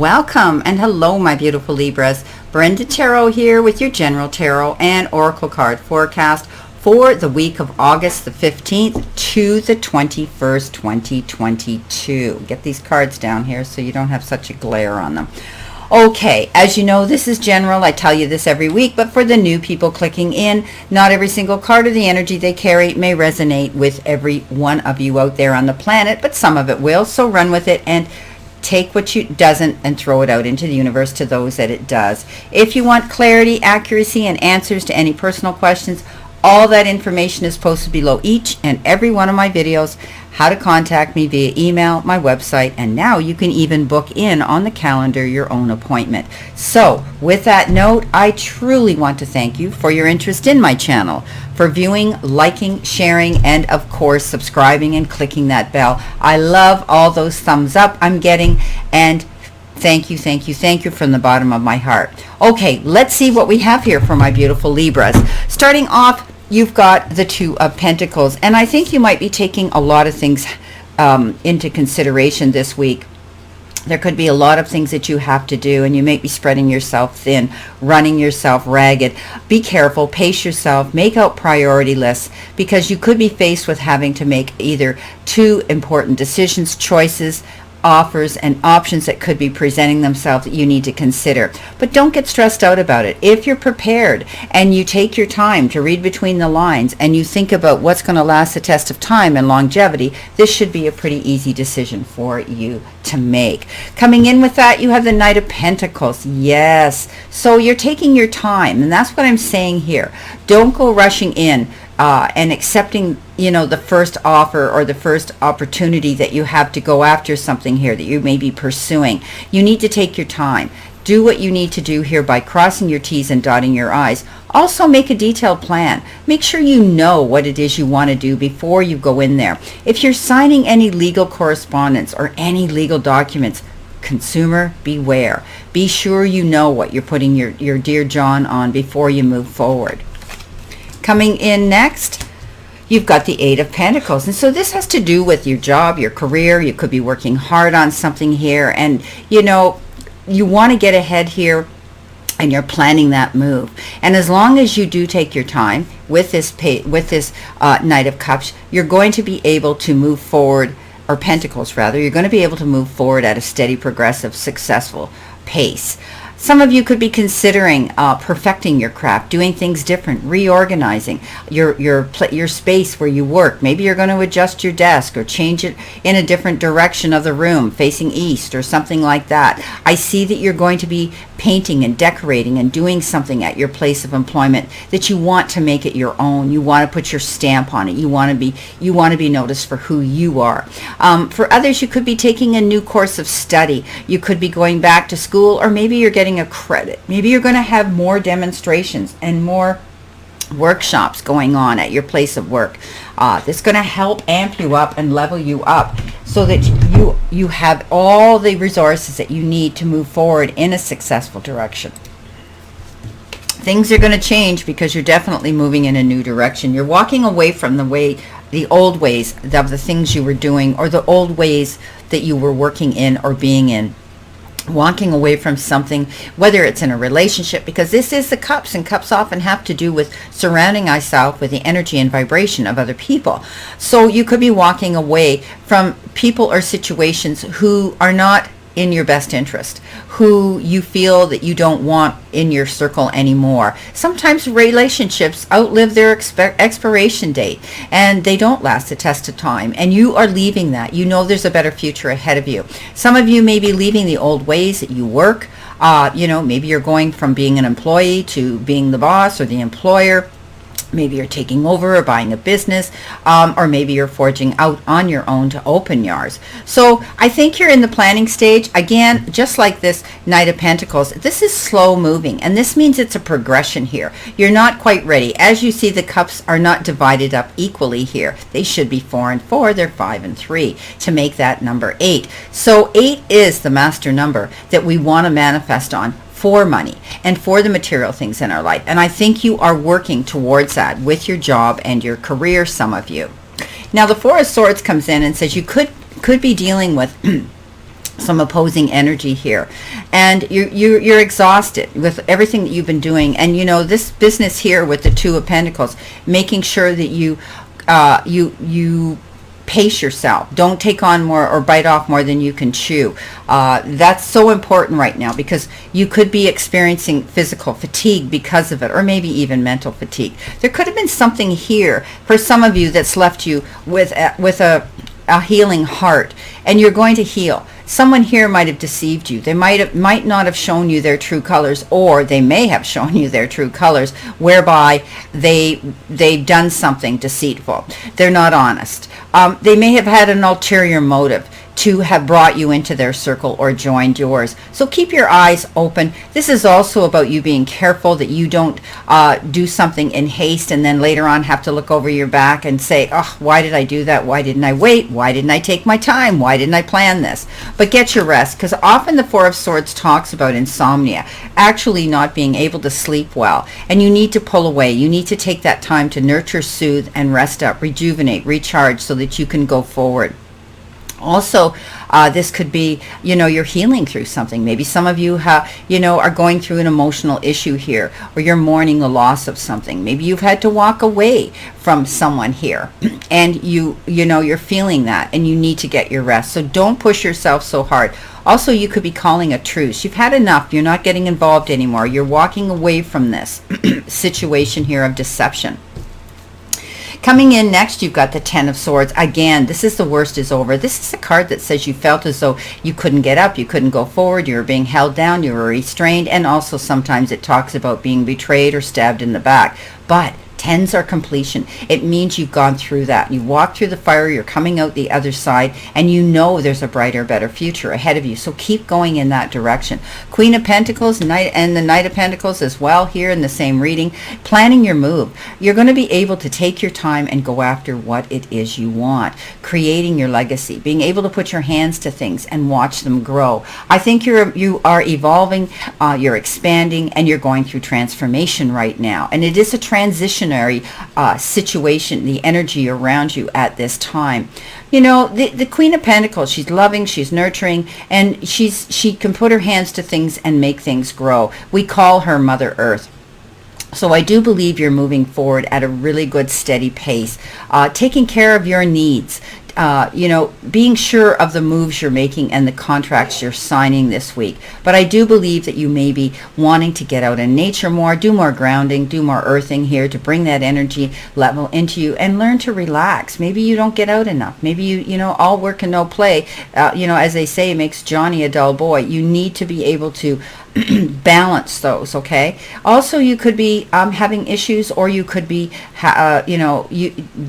Welcome and hello, my beautiful Libras. Brenda Tarot here with your General Tarot and Oracle card forecast for the week of August the 15th to the 21st, 2022. Get these cards down here so you don't have such a glare on them. Okay, as you know, this is general. I tell you this every week, but for the new people clicking in, not every single card or the energy they carry may resonate with every one of you out there on the planet, but some of it will, so run with it and take what you doesn't and throw it out into the universe to those that it does. If you want clarity, accuracy, and answers to any personal questions, all that information is posted below each and every one of my videos. How to contact me via email, my website, and now you can even book in on the calendar your own appointment. So with that note, I truly want to thank you for your interest in my channel, for viewing, liking, sharing, and of course subscribing and clicking that bell. I love all those thumbs up I'm getting, and thank you from the bottom of my heart. Okay, let's see what we have here for my beautiful Libras. Starting off, you've got the Two of Pentacles, and I think you might be taking a lot of things into consideration this week. There could be a lot of things that you have to do, and you may be spreading yourself thin, running yourself ragged. Be careful, pace yourself, make out priority lists, because you could be faced with having to make either two important decisions, choices, offers, and options that could be presenting themselves that you need to consider. But don't get stressed out about it. If you're prepared and you take your time to read between the lines and you think about what's going to last the test of time and longevity, this should be a pretty easy decision for you to make. Coming in with that, you have the Knight of Pentacles. Yes. So you're taking your time, and that's what I'm saying here. Don't go rushing in and accepting, the first offer or the first opportunity that you have to go after something here that you may be pursuing. You need to take your time. Do what you need to do here by crossing your T's and dotting your I's. Also, make a detailed plan. Make sure you know what it is you want to do before you go in there. If you're signing any legal correspondence or any legal documents, consumer beware. Be sure you know what you're putting your dear John on before you move forward. Coming in next, you've got the Eight of Pentacles. And so this has to do with your job, your career. You could be working hard on something here, and you want to get ahead here, and you're planning that move. And as long as you do take your time with this Knight of Cups, you're going to be able to move forward, or Pentacles rather, you're going to be able to move forward at a steady, progressive, successful pace. Some of you could be considering perfecting your craft, doing things different, reorganizing your space where you work. Maybe you're going to adjust your desk or change it in a different direction of the room, facing east or something like that. I see that you're going to be painting and decorating and doing something at your place of employment that you want to make it your own. You want to put your stamp on it. You want to be noticed for who you are. For others, you could be taking a new course of study. You could be going back to school, or maybe you're getting a credit. Maybe you're going to have more demonstrations and more workshops going on at your place of work. That's going to help amp you up and level you up so that you have all the resources that you need to move forward in a successful direction. Things are going to change because you're definitely moving in a new direction. You're walking away from the old ways of the things you were doing, or the old ways that you were working in or being in. Walking away from something, whether it's in a relationship, because this is the Cups, and Cups often have to do with surrounding ourselves with the energy and vibration of other people. So you could be walking away from people or situations who are not in your best interest, who you feel that you don't want in your circle anymore. Sometimes relationships outlive their expiration date, and they don't last the test of time, and you are leaving that. You know there's a better future ahead of you. Some of you may be leaving the old ways that you work. Maybe you're going from being an employee to being the boss or the employer. Maybe you're taking over or buying a business, or maybe you're forging out on your own to open yours. So I think you're in the planning stage. Again, just like this Knight of Pentacles, this is slow moving, and this means it's a progression here. You're not quite ready. As you see, the cups are not divided up equally here. They should be 4 and 4. They're 5 and 3 to make that number 8. So 8 is the master number that we want to manifest on for money and for the material things in our life. And I think you are working towards that with your job and your career, some of you. Now the Four of Swords comes in and says you could be dealing with some opposing energy here, and you're exhausted with everything that you've been doing. And this business here with the Two of Pentacles, making sure that you pace yourself. Don't take on more or bite off more than you can chew. That's so important right now, because you could be experiencing physical fatigue because of it, or maybe even mental fatigue. There could have been something here for some of you that's left you with a healing heart, and you're going to heal. Someone here might have deceived you. They might not have shown you their true colors, or they may have shown you their true colors, whereby they've done something deceitful. They're not honest. They may have had an ulterior motive to have brought you into their circle or joined yours. So keep your eyes open. This is also about you being careful that you don't do something in haste and then later on have to look over your back and say, oh, why did I do that? Why didn't I wait? Why didn't I take my time? Why didn't I plan this? But get your rest, because often the Four of Swords talks about insomnia, actually not being able to sleep well. And you need to pull away. You need to take that time to nurture, soothe, and rest up, rejuvenate, recharge, so that you can go forward. Also, this could be, you're healing through something. Maybe some of you are going through an emotional issue here, or you're mourning the loss of something. Maybe you've had to walk away from someone here, and you're feeling that, and you need to get your rest. So don't push yourself so hard. Also, you could be calling a truce. You've had enough. You're not getting involved anymore. You're walking away from this situation here of deception. Coming in next, you've got the Ten of Swords. Again, this is the worst is over. This is a card that says you felt as though you couldn't get up, you couldn't go forward, you were being held down, you were restrained, and also sometimes it talks about being betrayed or stabbed in the back. But tens are completion. It means you've gone through that. You walked through the fire, you're coming out the other side, and there's a brighter, better future ahead of you. So keep going in that direction. Queen of Pentacles, Knight, and the Knight of Pentacles as well here in the same reading. Planning your move. You're going to be able to take your time and go after what it is you want. Creating your legacy. Being able to put your hands to things and watch them grow. I think you are evolving, you're expanding, and you're going through transformation right now. And it is a transition situation, the energy around you at this time. The Queen of Pentacles, she's loving, she's nurturing, and she can put her hands to things and make things grow. We call her Mother Earth. So I do believe you're moving forward at a really good, steady pace, taking care of your needs, being sure of the moves you're making and the contracts you're signing this week. But I do believe that you may be wanting to get out in nature more, do more grounding, do more earthing here to bring that energy level into you and learn to relax. Maybe you don't get out enough. Maybe all work and no play, as they say, makes Johnny a dull boy. You need to be able to balance those, okay? Also, you could be having issues, or you could be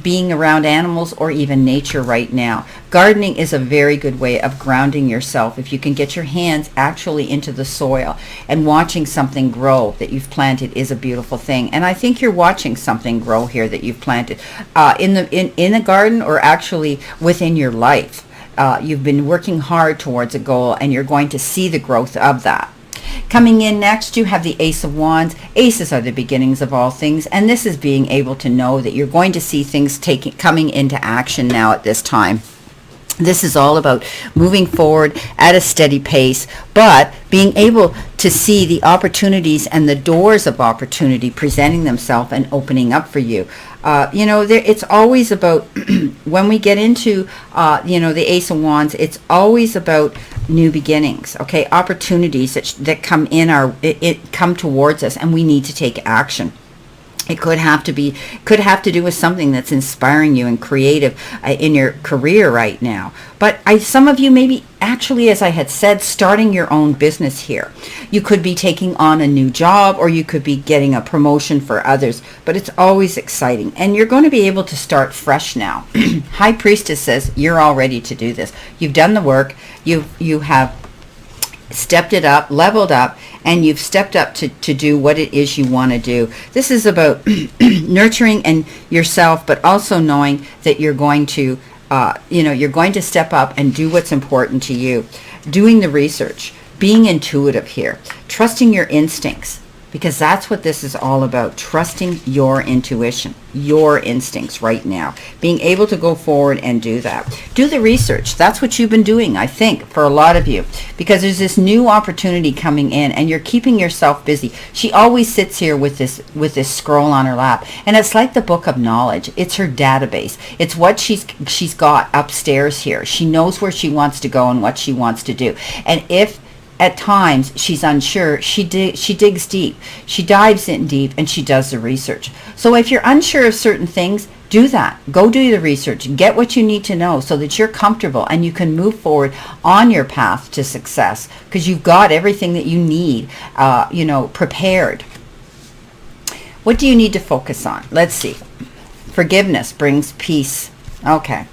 being around animals or even nature right now. Gardening is a very good way of grounding yourself. If you can get your hands actually into the soil and watching something grow that you've planted is a beautiful thing. And I think you're watching something grow here that you've planted in the garden, or actually within your life. You've been working hard towards a goal, and you're going to see the growth of that. Coming in next, you have the Ace of Wands. Aces are the beginnings of all things, and this is being able to know that you're going to see things coming into action now at this time. This is all about moving forward at a steady pace, but being able to see the opportunities and the doors of opportunity presenting themselves and opening up for you. It's always about, when we get into, the Ace of Wands, it's always about new beginnings, okay? Opportunities that come come towards us, and we need to take action. It could have to do with something that's inspiring you and creative in your career right now. But some of you may be actually, as I had said, starting your own business here. You could be taking on a new job, or you could be getting a promotion for others. But it's always exciting, and you're going to be able to start fresh now. High Priestess says you're all ready to do this. You've done the work. You have stepped it up, leveled up, and you've stepped up to do what it is you want to do. This is about nurturing and yourself, but also knowing that you're going to, you're going to step up and do what's important to you. Doing the research, being intuitive here, trusting your instincts. because that's what this is all about. Trusting your intuition, your instincts right now, being able to go forward and do that. Do the research. That's what you've been doing, I think, for a lot of you, because there's this new opportunity coming in and you're keeping yourself busy. She always sits here with this scroll on her lap, and it's like the book of knowledge. It's her database. It's what she's got upstairs here. She knows where she wants to go and what she wants to do. And if at times she's unsure, she digs deep, she dives in deep, and she does the research. So if you're unsure of certain things, do that. Go do the research, get what you need to know so that you're comfortable and you can move forward on your path to success, because you've got everything that you need prepared. What do you need to focus on? Let's see. Forgiveness brings peace. Okay.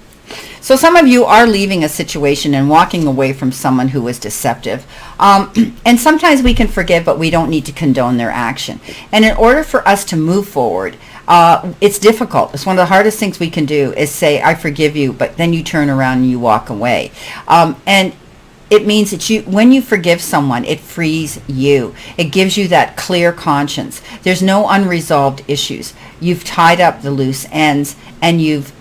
So some of you are leaving a situation and walking away from someone who was deceptive. And sometimes we can forgive, but we don't need to condone their action. And in order for us to move forward, it's difficult. It's one of the hardest things we can do is say, I forgive you, but then you turn around and you walk away. And it means that when you forgive someone, it frees you. It gives you that clear conscience. There's no unresolved issues. You've tied up the loose ends and you've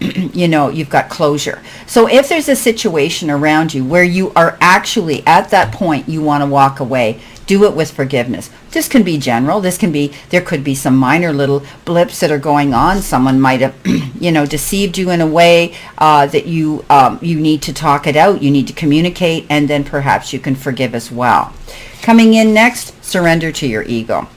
got closure. So if there's a situation around you where you are actually at that point you want to walk away, do it with forgiveness. This can be general. There could be some minor little blips that are going on. Someone might have, deceived you in a way that you need to talk it out. You need to communicate, and then perhaps you can forgive as well. Coming in next, surrender to your ego.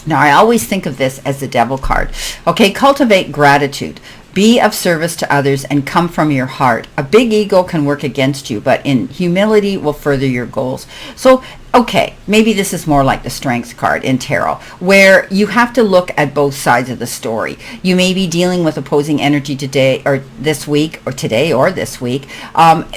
Now, I always think of this as the devil card. Okay, cultivate gratitude. Be of service to others and come from your heart. A big ego can work against you, but in humility will further your goals. So, okay, maybe this is more like the strength card in tarot, where you have to look at both sides of the story. You may be dealing with opposing energy today or this week, or today or this week,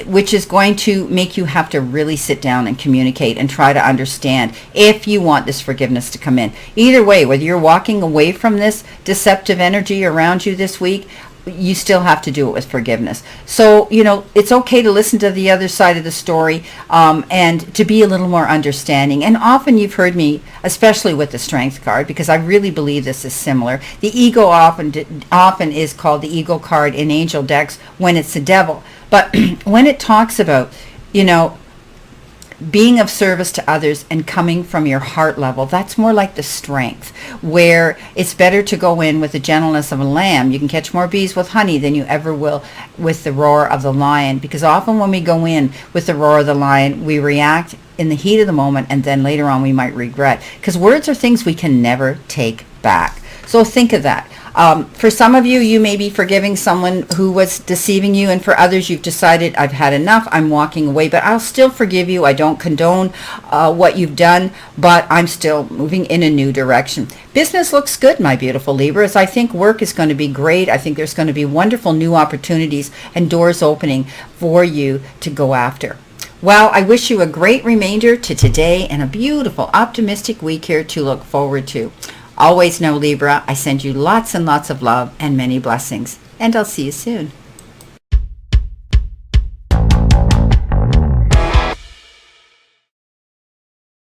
which is going to make you have to really sit down and communicate and try to understand if you want this forgiveness to come in. Either way, whether you're walking away from this deceptive energy around you this week, you still have to do it with forgiveness. So, it's okay to listen to the other side of the story and to be a little more understanding. And often you've heard me, especially with the strength card, because I really believe this is similar. The ego often is called the ego card in angel decks when it's the devil. But when it talks about, being of service to others and coming from your heart level, that's more like the strength, where it's better to go in with the gentleness of a lamb. You can catch more bees with honey than you ever will with the roar of the lion, because often when we go in with the roar of the lion, we react in the heat of the moment, and then later on we might regret, because words are things we can never take back. So think of that. For some of you, you may be forgiving someone who was deceiving you, and for others, you've decided, I've had enough, I'm walking away, but I'll still forgive you. I don't condone what you've done, but I'm still moving in a new direction. Business looks good, my beautiful Libras. I think work is going to be great. I think there's going to be wonderful new opportunities and doors opening for you to go after. Well, I wish you a great remainder to today and a beautiful, optimistic week here to look forward to. Always know, Libra, I send you lots and lots of love and many blessings, and I'll see you soon.